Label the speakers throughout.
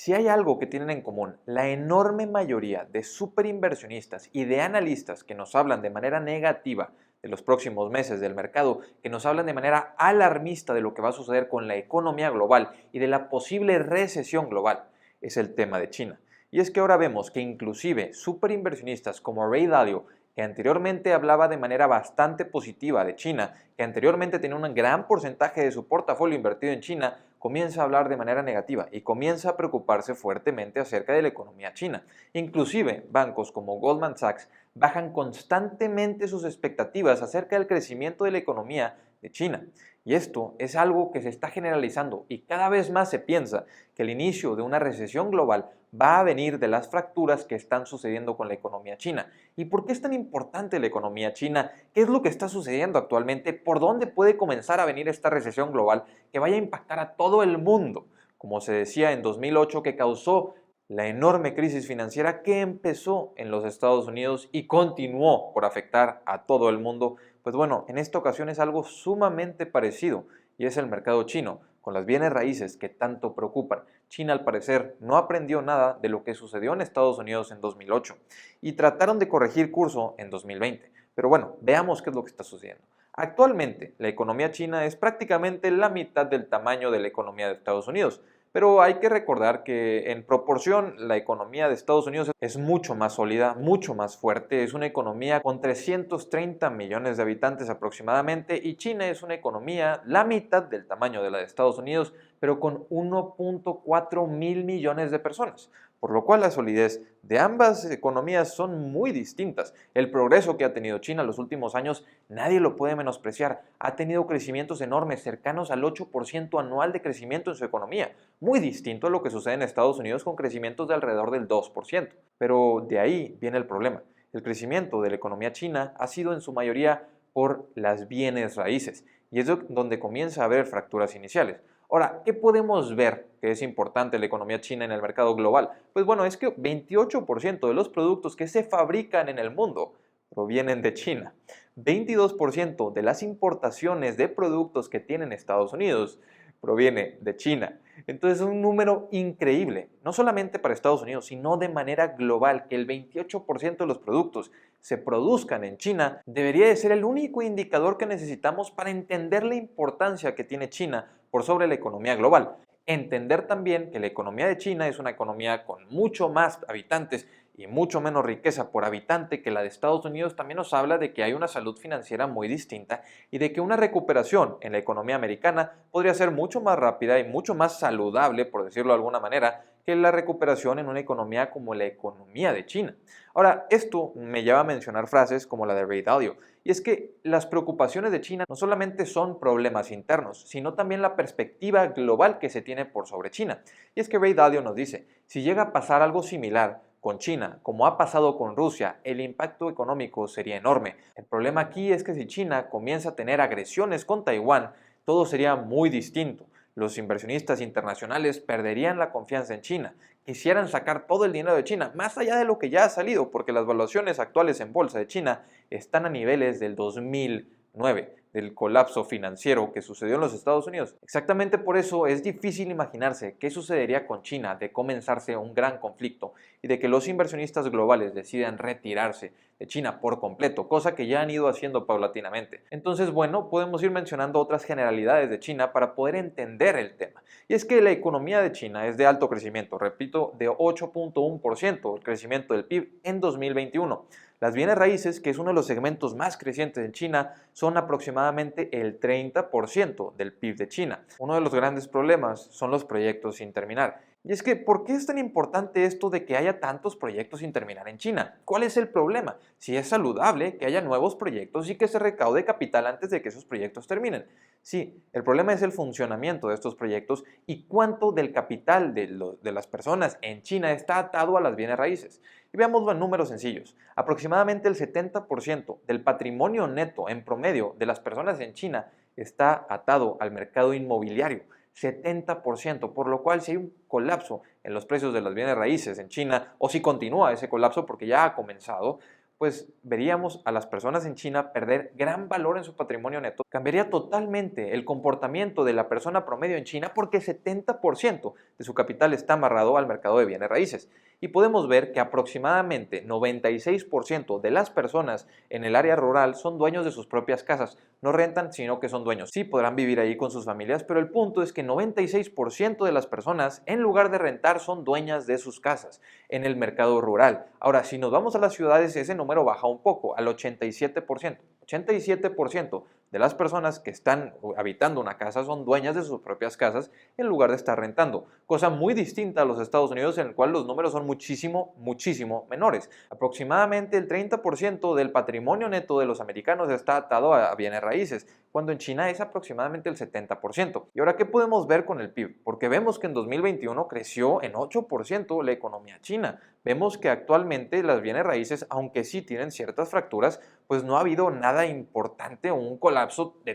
Speaker 1: Si hay algo que tienen en común la enorme mayoría de superinversionistas y de analistas que nos hablan de manera negativa de los próximos meses del mercado, que nos hablan de manera alarmista de lo que va a suceder con la economía global y de la posible recesión global, es el tema de China. Y es que ahora vemos que inclusive superinversionistas como Ray Dalio, que anteriormente hablaba de manera bastante positiva de China, que anteriormente tenía un gran porcentaje de su portafolio invertido en China, comienza a hablar de manera negativa y comienza a preocuparse fuertemente acerca de la economía china. Inclusive bancos como Goldman Sachs bajan constantemente sus expectativas acerca del crecimiento de la economía de China. Y esto es algo que se está generalizando y cada vez más se piensa que el inicio de una recesión global va a venir de las fracturas que están sucediendo con la economía china. ¿Y por qué es tan importante la economía china? ¿Qué es lo que está sucediendo actualmente? ¿Por dónde puede comenzar a venir esta recesión global que vaya a impactar a todo el mundo? Como se decía en 2008, que causó la enorme crisis financiera que empezó en los Estados Unidos y continuó por afectar a todo el mundo. Pues bueno, en esta ocasión es algo sumamente parecido y es el mercado chino, con las bienes raíces que tanto preocupan. China al parecer no aprendió nada de lo que sucedió en Estados Unidos en 2008 y trataron de corregir curso en 2020. Pero bueno, veamos qué es lo que está sucediendo. Actualmente, la economía china es prácticamente la mitad del tamaño de la economía de Estados Unidos, pero hay que recordar que en proporción la economía de Estados Unidos es mucho más sólida, mucho más fuerte, es una economía con 330 millones de habitantes aproximadamente y China es una economía la mitad del tamaño de la de Estados Unidos, pero con 1.4 mil millones de personas, por lo cual la solidez de ambas economías son muy distintas. El progreso que ha tenido China en los últimos años nadie lo puede menospreciar, ha tenido crecimientos enormes, cercanos al 8% anual de crecimiento en su economía, muy distinto a lo que sucede en Estados Unidos con crecimientos de alrededor del 2%. Pero de ahí viene el problema. El crecimiento de la economía china ha sido en su mayoría por las bienes raíces y es donde comienza a haber fracturas iniciales. Ahora, ¿qué podemos ver que es importante la economía china en el mercado global? Pues bueno, es que 28% de los productos que se fabrican en el mundo provienen de China. 22% de las importaciones de productos que tienen Estados Unidos proviene de China. Entonces es un número increíble, no solamente para Estados Unidos, sino de manera global, que el 28% de los productos se produzcan en China debería de ser el único indicador que necesitamos para entender la importancia que tiene China por sobre la economía global. Entender también que la economía de China es una economía con mucho más habitantes y mucho menos riqueza por habitante que la de Estados Unidos también nos habla de que hay una salud financiera muy distinta y de que una recuperación en la economía americana podría ser mucho más rápida y mucho más saludable, por decirlo de alguna manera, que la recuperación en una economía como la economía de China. Ahora, esto me lleva a mencionar frases como la de Ray Dalio, y es que las preocupaciones de China no solamente son problemas internos, sino también la perspectiva global que se tiene por sobre China. Y es que Ray Dalio nos dice, si llega a pasar algo similar con China, como ha pasado con Rusia, el impacto económico sería enorme. El problema aquí es que si China comienza a tener agresiones con Taiwán, todo sería muy distinto. Los inversionistas internacionales perderían la confianza en China, quisieran sacar todo el dinero de China, más allá de lo que ya ha salido, porque las valuaciones actuales en bolsa de China están a niveles del 2009, del colapso financiero que sucedió en los Estados Unidos. Exactamente por eso es difícil imaginarse qué sucedería con China de comenzarse un gran conflicto y de que los inversionistas globales decidan retirarse de China por completo, cosa que ya han ido haciendo paulatinamente. Entonces, bueno, podemos ir mencionando otras generalidades de China para poder entender el tema. Y es que la economía de China es de alto crecimiento, repito, de 8.1% el crecimiento del PIB en 2021. Las bienes raíces, que es uno de los segmentos más crecientes en China, son aproximadamente el 30% del PIB de China. Uno de los grandes problemas son los proyectos sin terminar. Y es que, ¿por qué es tan importante esto de que haya tantos proyectos sin terminar en China? ¿Cuál es el problema? Si es saludable que haya nuevos proyectos y que se recaude capital antes de que esos proyectos terminen. Sí, el problema es el funcionamiento de estos proyectos y cuánto del capital de las personas en China está atado a las bienes raíces. Y veámoslo en números sencillos. Aproximadamente el 70% del patrimonio neto en promedio de las personas en China está atado al mercado inmobiliario. 70%, por lo cual si hay un colapso en los precios de las bienes raíces en China, o si continúa ese colapso porque ya ha comenzado, pues veríamos a las personas en China perder gran valor en su patrimonio neto. Cambiaría totalmente el comportamiento de la persona promedio en China porque 70% de su capital está amarrado al mercado de bienes raíces. Y podemos ver que aproximadamente 96% de las personas en el área rural son dueños de sus propias casas. No rentan, sino que son dueños. Sí, podrán vivir ahí con sus familias, pero el punto es que 96% de las personas, en lugar de rentar, son dueñas de sus casas en el mercado rural. Ahora, si nos vamos a las ciudades, ese número baja un poco, al 87%. 87% de las personas que están habitando una casa son dueñas de sus propias casas en lugar de estar rentando, cosa muy distinta a los Estados Unidos, en el cual los números son muchísimo menores. Aproximadamente el 30% del patrimonio neto de los americanos está atado a bienes raíces, cuando en China es aproximadamente el 70%. ¿Y ahora qué podemos ver con el PIB? Porque vemos que en 2021 creció en 8% la economía china. Vemos que actualmente las bienes raíces, aunque sí tienen ciertas fracturas, pues no ha habido nada importante o un colapso de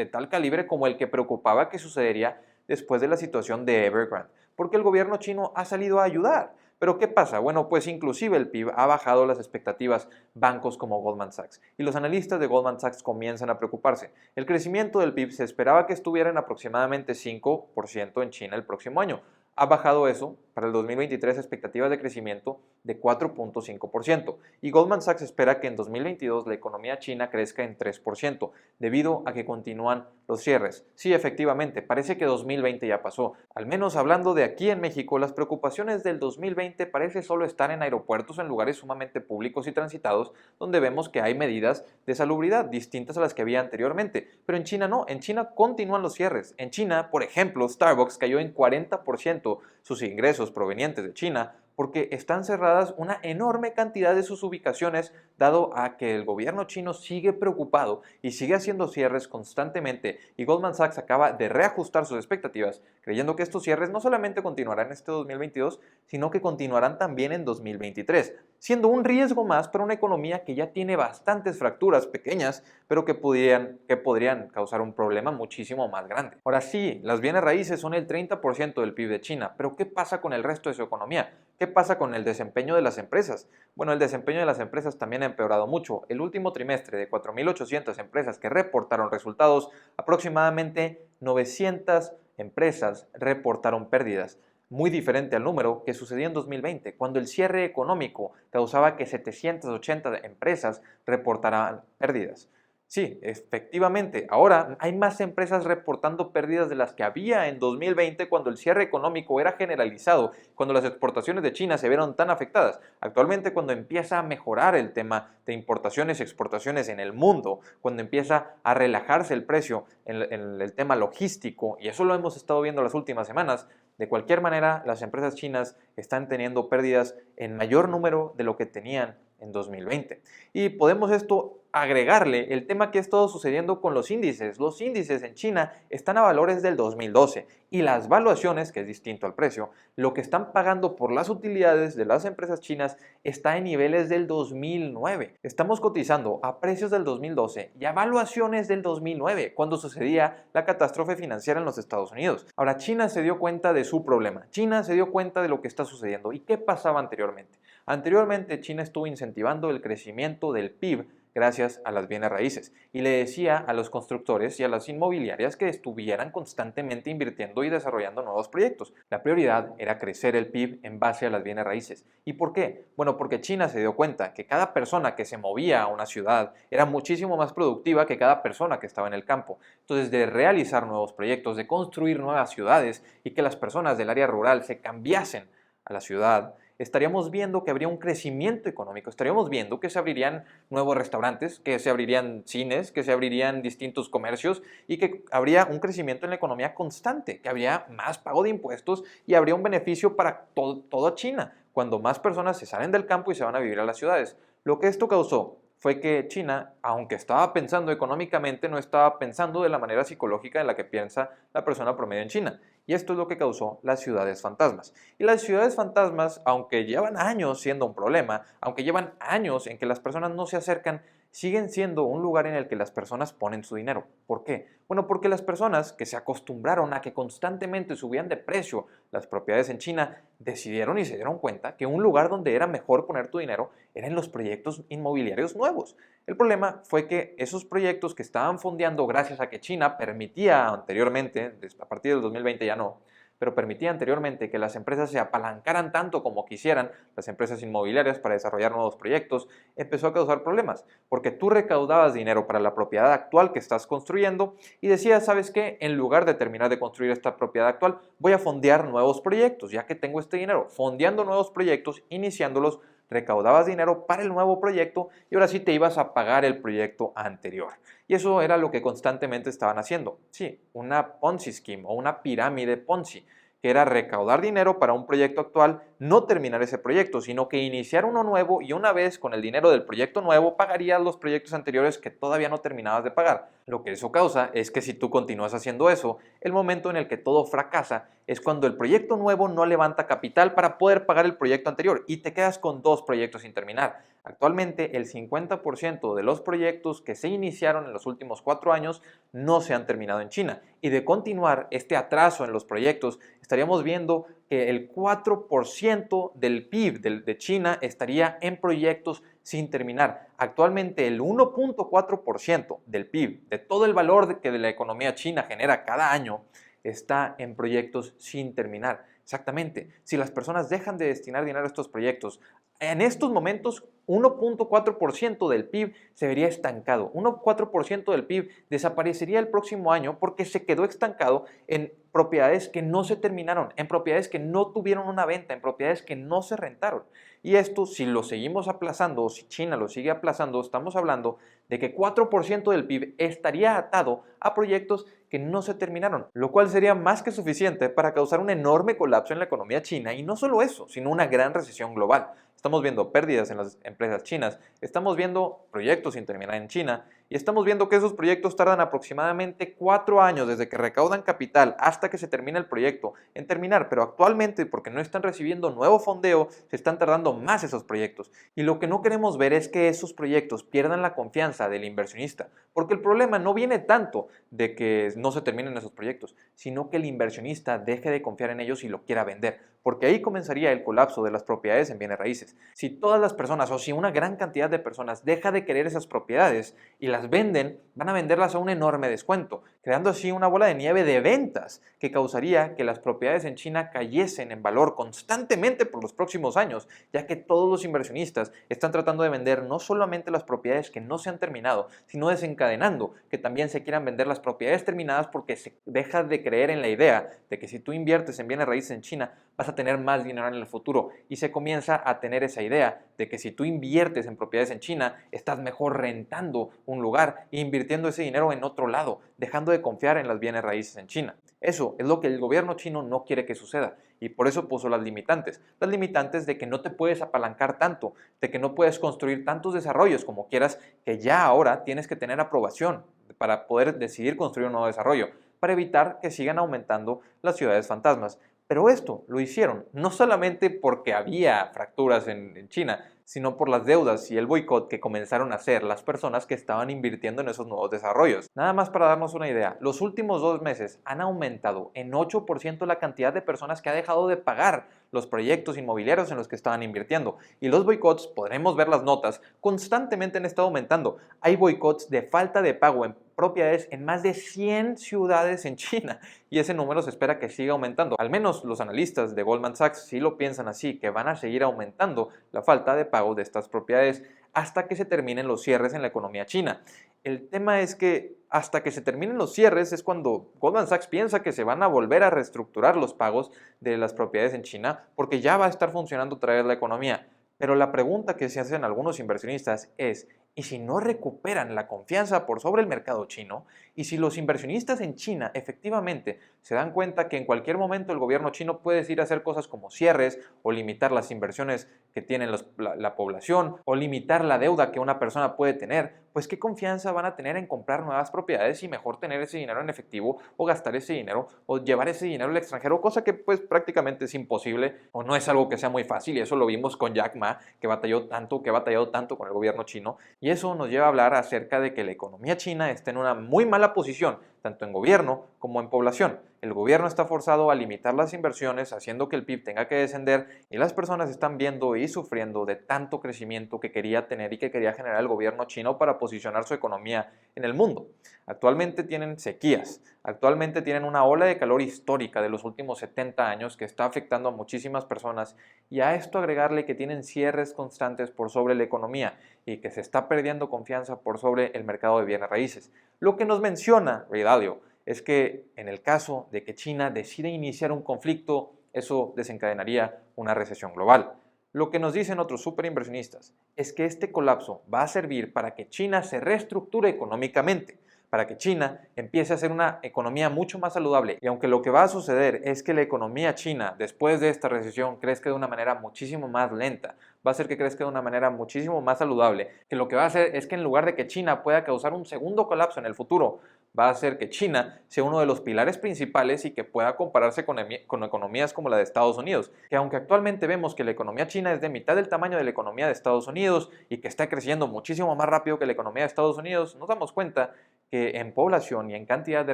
Speaker 1: tal calibre como el que preocupaba que sucedería después de la situación de Evergrande, porque el gobierno chino ha salido a ayudar. Pero ¿qué pasa? Bueno, pues inclusive el PIB ha bajado las expectativas, bancos como Goldman Sachs, y los analistas de Goldman Sachs comienzan a preocuparse. El crecimiento del PIB se esperaba que estuviera en aproximadamente 5% en China el próximo año. Ha bajado eso para el 2023 expectativas de crecimiento de 4.5% y Goldman Sachs espera que en 2022 la economía china crezca en 3% debido a que continúan los cierres. Sí, efectivamente, parece que 2020 ya pasó. Al menos hablando de aquí en México, las preocupaciones del 2020 parece solo estar en aeropuertos, en lugares sumamente públicos y transitados, donde vemos que hay medidas de salubridad distintas a las que había anteriormente. Pero en China no, en China continúan los cierres. En China, por ejemplo, Starbucks cayó en 40% sus ingresos provenientes de China porque están cerradas una enorme cantidad de sus ubicaciones, dado a que el gobierno chino sigue preocupado y sigue haciendo cierres constantemente, y Goldman Sachs acaba de reajustar sus expectativas, creyendo que estos cierres no solamente continuarán en este 2022, sino que continuarán también en 2023, siendo un riesgo más para una economía que ya tiene bastantes fracturas pequeñas, pero que podrían causar un problema muchísimo más grande. Ahora sí, las bienes raíces son el 30% del PIB de China, pero ¿qué pasa con el resto de su economía? ¿Qué pasa con el desempeño de las empresas? Bueno, el desempeño de las empresas también ha empeorado mucho. El último trimestre de 4.800 empresas que reportaron resultados, aproximadamente 900 empresas reportaron pérdidas. Muy diferente al número que sucedió en 2020, cuando el cierre económico causaba que 780 empresas reportaran pérdidas. Sí, efectivamente, ahora hay más empresas reportando pérdidas de las que había en 2020 cuando el cierre económico era generalizado, cuando las exportaciones de China se vieron tan afectadas. Actualmente, cuando empieza a mejorar el tema de importaciones y exportaciones en el mundo, cuando empieza a relajarse el precio en el tema logístico, y eso lo hemos estado viendo las últimas semanas, de cualquier manera, las empresas chinas están teniendo pérdidas en mayor número de lo que tenían en 2020. Y podemos esto agregarle el tema que ha estado sucediendo con los índices. Los índices en China están a valores del 2012 y las valuaciones, que es distinto al precio, lo que están pagando por las utilidades de las empresas chinas está en niveles del 2009. Estamos cotizando a precios del 2012 y a valuaciones del 2009, cuando sucedía la catástrofe financiera en los Estados Unidos. Ahora, China se dio cuenta de su problema. China se dio cuenta de lo que está sucediendo. ¿Y qué pasaba anteriormente? Anteriormente, China estuvo incentivando el crecimiento del PIB gracias a las bienes raíces y le decía a los constructores y a las inmobiliarias que estuvieran constantemente invirtiendo y desarrollando nuevos proyectos. La prioridad era crecer el PIB en base a las bienes raíces. ¿Y por qué? Bueno, porque China se dio cuenta que cada persona que se movía a una ciudad era muchísimo más productiva que cada persona que estaba en el campo. Entonces, de realizar nuevos proyectos, de construir nuevas ciudades y que las personas del área rural se cambiasen a la ciudad, estaríamos viendo que habría un crecimiento económico, estaríamos viendo que se abrirían nuevos restaurantes, que se abrirían cines, que se abrirían distintos comercios y que habría un crecimiento en la economía constante, que habría más pago de impuestos y habría un beneficio para toda China, cuando más personas se salen del campo y se van a vivir a las ciudades. Lo que esto causó fue que China, aunque estaba pensando económicamente, no estaba pensando de la manera psicológica en la que piensa la persona promedio en China. Y esto es lo que causó las ciudades fantasmas. Y las ciudades fantasmas, aunque llevan años siendo un problema, aunque llevan años en que las personas no se acercan siguen siendo un lugar en el que las personas ponen su dinero. ¿Por qué? Bueno, porque las personas que se acostumbraron a que constantemente subían de precio las propiedades en China, decidieron y se dieron cuenta que un lugar donde era mejor poner tu dinero era en los proyectos inmobiliarios nuevos. El problema fue que esos proyectos que estaban fondeando gracias a que China permitía anteriormente, a partir del 2020 ya no, pero permitía anteriormente que las empresas se apalancaran tanto como quisieran, las empresas inmobiliarias, para desarrollar nuevos proyectos, empezó a causar problemas, porque tú recaudabas dinero para la propiedad actual que estás construyendo y decías, ¿sabes qué? En lugar de terminar de construir esta propiedad actual, voy a fondear nuevos proyectos, ya que tengo este dinero. Fondeando nuevos proyectos, iniciándolos, recaudabas dinero para el nuevo proyecto y ahora sí te ibas a pagar el proyecto anterior. Y eso era lo que constantemente estaban haciendo. Sí, una Ponzi scheme o una pirámide Ponzi, que era recaudar dinero para un proyecto actual, no terminar ese proyecto, sino que iniciar uno nuevo y una vez con el dinero del proyecto nuevo pagarías los proyectos anteriores que todavía no terminabas de pagar. Lo que eso causa es que si tú continúas haciendo eso, el momento en el que todo fracasa es cuando el proyecto nuevo no levanta capital para poder pagar el proyecto anterior y te quedas con dos proyectos sin terminar. Actualmente el 50% de los proyectos que se iniciaron en los últimos 4 años no se han terminado en China. Y de continuar este atraso en los proyectos, estaríamos viendo que el 4% del PIB de China estaría en proyectos sin terminar. Actualmente el 1.4% del PIB, de todo el valor que la economía china genera cada año, está en proyectos sin terminar. Exactamente, si las personas dejan de destinar dinero a estos proyectos, en estos momentos 1.4% del PIB se vería estancado. 1.4% del PIB desaparecería el próximo año porque se quedó estancado en propiedades que no se terminaron, en propiedades que no tuvieron una venta, en propiedades que no se rentaron. Y esto, si lo seguimos aplazando o si China lo sigue aplazando, estamos hablando de que 4% del PIB estaría atado a proyectos que no se terminaron, lo cual sería más que suficiente para causar un enorme colapso en la economía china y no solo eso, sino una gran recesión global. Estamos viendo pérdidas en las empresas chinas, estamos viendo proyectos sin terminar en China y estamos viendo que esos proyectos tardan aproximadamente 4 años desde que recaudan capital hasta que se termina el proyecto en terminar, pero actualmente porque no están recibiendo nuevo fondeo, se están tardando más esos proyectos. Y lo que no queremos ver es que esos proyectos pierdan la confianza del inversionista, porque el problema no viene tanto de que no se terminen esos proyectos, sino que el inversionista deje de confiar en ellos y lo quiera vender, porque ahí comenzaría el colapso de las propiedades en bienes raíces. Si todas las personas o si una gran cantidad de personas deja de querer esas propiedades y las venden, van a venderlas a un enorme descuento, creando así una bola de nieve de ventas que causaría que las propiedades en China cayesen en valor constantemente por los próximos años, ya que todos los inversionistas están tratando de vender no solamente las propiedades que no se han terminado, sino desencadenando que también se quieran vender las propiedades terminadas porque se deja de creer en la idea de que si tú inviertes en bienes raíces en China vas a tener más dinero en el futuro y se comienza a tener esa idea de que si tú inviertes en propiedades en China estás mejor rentando un lugar e invirtiendo ese dinero en otro lado, dejando de confiar en las bienes raíces en China. Eso es lo que el gobierno chino no quiere que suceda y por eso puso las limitantes de que no te puedes apalancar tanto, de que no puedes construir tantos desarrollos como quieras, que ya ahora tienes que tener aprobación para poder decidir construir un nuevo desarrollo, para evitar que sigan aumentando las ciudades fantasmas. Pero esto lo hicieron no solamente porque había fracturas en China, sino por las deudas y el boicot que comenzaron a hacer las personas que estaban invirtiendo en esos nuevos desarrollos. Nada más para darnos una idea, los últimos 2 meses han aumentado en 8% la cantidad de personas que ha dejado de pagar los proyectos inmobiliarios en los que estaban invirtiendo. Y los boicots, podremos ver las notas, constantemente han estado aumentando. Hay boicots de falta de pago en propiedades en más de 100 ciudades en China y ese número se espera que siga aumentando. Al menos los analistas de Goldman Sachs sí lo piensan así, que van a seguir aumentando la falta de pago de estas propiedades hasta que se terminen los cierres en la economía china. El tema es que hasta que se terminen los cierres es cuando Goldman Sachs piensa que se van a volver a reestructurar los pagos de las propiedades en China porque ya va a estar funcionando otra vez la economía. Pero la pregunta que se hacen algunos inversionistas es, ¿y si no recuperan la confianza por sobre el mercado chino? ¿Y si los inversionistas en China efectivamente se dan cuenta que en cualquier momento el gobierno chino puede decidir hacer cosas como cierres o limitar las inversiones que tiene la población o limitar la deuda que una persona puede tener? Pues qué confianza van a tener en comprar nuevas propiedades y mejor tener ese dinero en efectivo o gastar ese dinero o llevar ese dinero al extranjero, cosa que pues prácticamente es imposible o no es algo que sea muy fácil y eso lo vimos con Jack Ma, que batalló tanto, que ha batallado tanto con el gobierno chino Y eso nos lleva a hablar acerca de que la economía china está en una muy mala posición, tanto en gobierno como en población. El gobierno está forzado a limitar las inversiones, haciendo que el PIB tenga que descender, y las personas están viendo y sufriendo de tanto crecimiento que quería tener y que quería generar el gobierno chino para posicionar su economía en el mundo. Actualmente tienen sequías, actualmente tienen una ola de calor histórica de los últimos 70 años que está afectando a muchísimas personas, y a esto agregarle que tienen cierres constantes por sobre la economía y que se está perdiendo confianza por sobre el mercado de bienes raíces. Lo que nos menciona Ray Dalio es que en el caso de que China decida iniciar un conflicto, eso desencadenaría una recesión global. Lo que nos dicen otros superinversionistas es que este colapso va a servir para que China se reestructure económicamente, para que China empiece a ser una economía mucho más saludable. Y aunque lo que va a suceder es que la economía china después de esta recesión crezca de una manera muchísimo más lenta, va a hacer que crezca de una manera muchísimo más saludable, que lo que va a hacer es que en lugar de que China pueda causar un segundo colapso en el futuro, va a hacer que China sea uno de los pilares principales y que pueda compararse con economías como la de Estados Unidos, que aunque actualmente vemos que la economía china es de mitad del tamaño de la economía de Estados Unidos y que está creciendo muchísimo más rápido que la economía de Estados Unidos, nos damos cuenta que en población y en cantidad de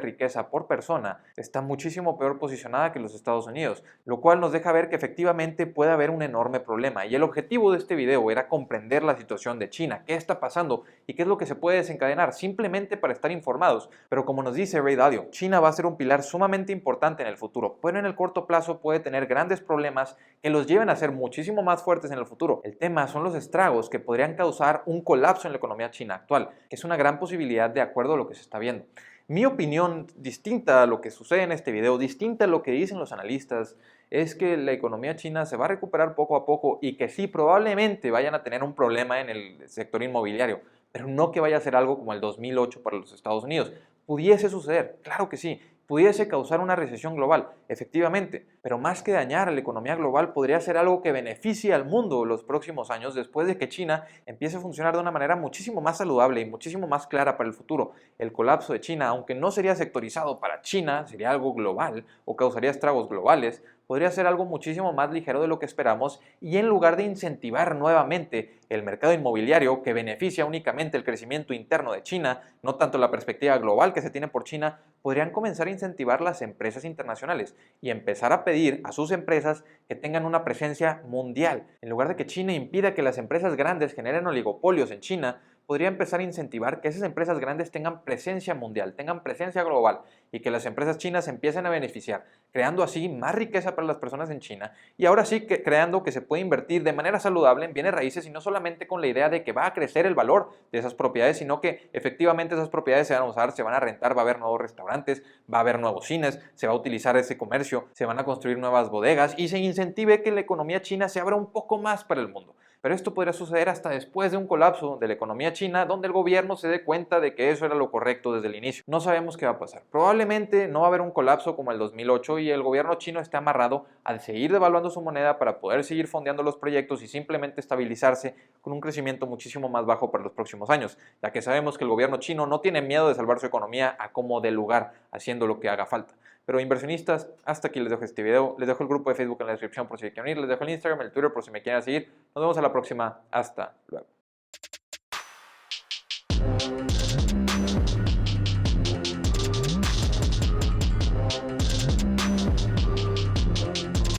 Speaker 1: riqueza por persona está muchísimo peor posicionada que los Estados Unidos, lo cual nos deja ver que efectivamente puede haber un enorme problema. Y el objetivo de este video era comprender la situación de China, qué está pasando y qué es lo que se puede desencadenar, simplemente para estar informados. Pero como nos dice Ray Dalio, China va a ser un pilar sumamente importante en el futuro, pero en el corto plazo puede tener grandes problemas que los lleven a ser muchísimo más fuertes en el futuro. El tema son los estragos que podrían causar un colapso en la economía china actual, que es una gran posibilidad de acuerdo a lo que se está viendo. Mi opinión, distinta a lo que sucede en este video, distinta a lo que dicen los analistas, es que la economía china se va a recuperar poco a poco y que sí, probablemente vayan a tener un problema en el sector inmobiliario, pero no que vaya a ser algo como el 2008 para los Estados Unidos. Pudiese suceder, claro que sí, pudiese causar una recesión global, efectivamente, pero más que dañar a la economía global, podría ser algo que beneficie al mundo los próximos años después de que China empiece a funcionar de una manera muchísimo más saludable y muchísimo más clara para el futuro. El colapso de China, aunque no sería sectorizado para China, sería algo global o causaría estragos globales, podría ser algo muchísimo más ligero de lo que esperamos, y en lugar de incentivar nuevamente el mercado inmobiliario que beneficia únicamente el crecimiento interno de China, no tanto la perspectiva global que se tiene por China, podrían comenzar a incentivar las empresas internacionales y empezar a pedir a sus empresas que tengan una presencia mundial. En lugar de que China impida que las empresas grandes generen oligopolios en China, podría empezar a incentivar que esas empresas grandes tengan presencia mundial, tengan presencia global, y que las empresas chinas empiecen a beneficiar, creando así más riqueza para las personas en China, y ahora sí que creando que se puede invertir de manera saludable en bienes raíces, y no solamente con la idea de que va a crecer el valor de esas propiedades, sino que efectivamente esas propiedades se van a usar, se van a rentar, va a haber nuevos restaurantes, va a haber nuevos cines, se va a utilizar ese comercio, se van a construir nuevas bodegas y se incentive que la economía china se abra un poco más para el mundo. Pero esto podría suceder hasta después de un colapso de la economía china, donde el gobierno se dé cuenta de que eso era lo correcto desde el inicio. No sabemos qué va a pasar. Probablemente no va a haber un colapso como el 2008 y el gobierno chino está amarrado a seguir devaluando su moneda para poder seguir fondeando los proyectos y simplemente estabilizarse con un crecimiento muchísimo más bajo para los próximos años, ya que sabemos que el gobierno chino no tiene miedo de salvar su economía a como dé lugar, haciendo lo que haga falta. Pero inversionistas, hasta aquí les dejo este video. Les dejo el grupo de Facebook en la descripción por si quieren ir. Les dejo el Instagram, el Twitter por si me quieren seguir. Nos vemos a la próxima. Hasta luego.